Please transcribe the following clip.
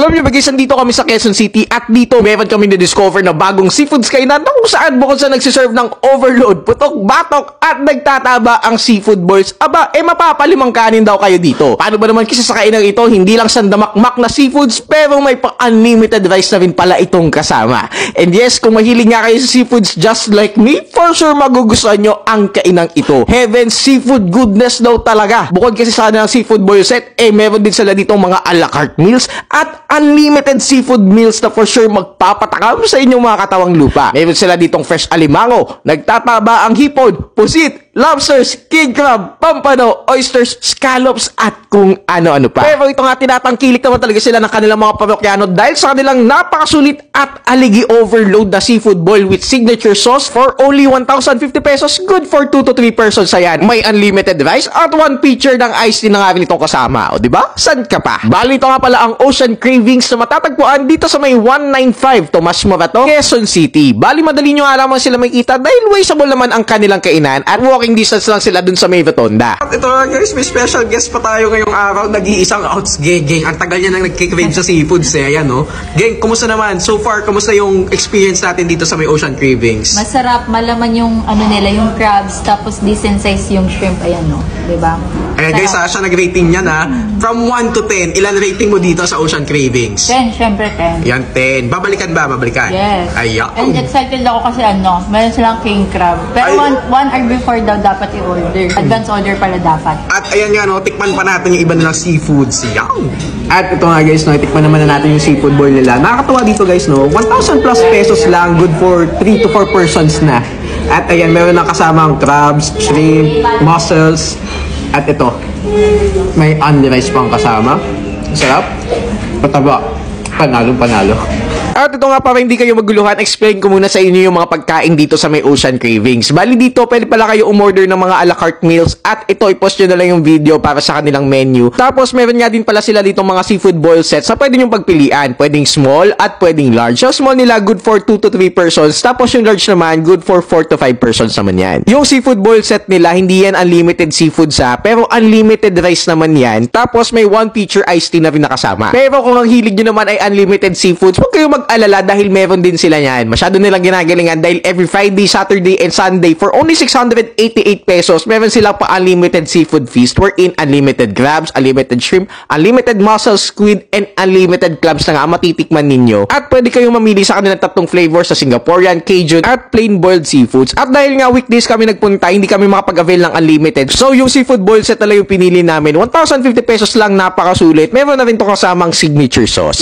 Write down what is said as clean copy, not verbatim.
Alam niyo ba guys, nandito kami sa Quezon City at dito meron kami na-discover na bagong seafoods kainan na kung saan bukod sa nagsiserve ng overload, putok, batok at nagtataba ang seafood balls, aba, mapapalimang kanin daw kayo dito. Paano ba naman kasi sa kainan ito, hindi lang sandamakmak na seafoods pero may pa-unlimited rice na rin pala itong kasama. And yes, kung mahilig nga kayo sa seafoods just like me, for sure magugustuhan nyo ang kainang ito. Heaven seafood goodness daw talaga. Bukod kasi sa kanilang seafood boil set, meron din sila ditong mga a la carte meals at unlimited seafood meals na for sure magpapatakam sa inyong mga katawang lupa. Meron sila ditong fresh alimango, nagtataba ang hipon, pusit, lobsters, king crab, pampano, oysters, scallops at kung ano-ano pa. Pero ito nga, tinatangkilik naman talaga sila ng kanilang mga parokyano dahil sa kanilang napakasulit at aligi overload na seafood boil with signature sauce for only 1,050 pesos. Good for 2 to 3 persons yan. May unlimited rice at one pitcher ng iced tea na nga rin itong kasama. O diba? San ka pa? Bali ito nga pala ang Ocean Cravings na matatagpuan dito sa may 195 Tomas Morato, Quezon City. Bali madali nyo nga lamang sila makikita dahil wasteable naman ang kanilang kainan at walking distance lang sila dun sa may rotonda. At ito nga guys, may special guest pa tayo ngayong araw. Nag-iisang outs, geng. Ang tagal niya nang nagkikrave sa seafoods Ayan, no? Geng, kumusta naman? So far, kumusta yung experience natin dito sa may Ocean Cravings? Masarap, malaman yung ano nila, yung crabs, tapos decent size yung shrimp, ayan, no? Diba? Ayan guys, siya nag-rating niya na from 1 to 10, ilan rating mo dito sa Ocean Cravings? 10, syempre 10. Yan, 10. Babalikan ba? Babalikan? Yes. Ayan. And excited ako kasi meron silang king crab. Pero one hour before daw dapat i-order. Advance order pala dapat. At ayan nga, no, tikman pa natin yung iba nilang seafoods. Yan. At ito nga guys, no, tikman naman na natin yung seafood boil nila. Nakakatuwa dito guys, no, 1,000 plus pesos lang, good for 3 to 4 persons na. At ayan, meron na kasamang crabs, shrimp, mussels, at ito, may only rice pang kasama. Sarap. Pataba. Panalo. At ito nga, para hindi kayo maguluhan, explain ko muna sa inyo yung mga pagkain dito sa may Ocean Cravings. Bali dito, pwede pala kayo umorder ng mga a la carte meals at ito, i-post nyo na lang yung video para sa kanilang menu. Tapos, meron nga din pala sila dito mga seafood boil sets na pwede nyo pagpilian. Pwedeng small at pwedeng large. So, small nila, good for 2 to 3 persons. Tapos, yung large naman, good for 4 to 5 persons naman yan. Yung seafood boil set nila, hindi yan unlimited seafood pero unlimited rice naman yan. Tapos, may one pitcher iced tea na rin nakasama. Pero kung ang hilig nyo naman ay unlimited seafoods, huwag kayo mag-alala dahil meron din sila yan. Masyado nilang ginagalingan dahil every Friday, Saturday, and Sunday for only 688 pesos, meron silang pa unlimited seafood feast wherein unlimited crabs, unlimited shrimp, unlimited mussels, squid, and unlimited clams na nga matitikman ninyo. At pwede kayong mamili sa kanilang tatlong flavors sa Singaporean, Cajun, at plain boiled seafoods. At dahil nga weekdays kami nagpunta, hindi kami makapag-avail ng unlimited. So yung seafood boil set na lang yung pinili namin. 1,050 pesos lang, napakasulit. Meron na rin to kasamang signature sauce.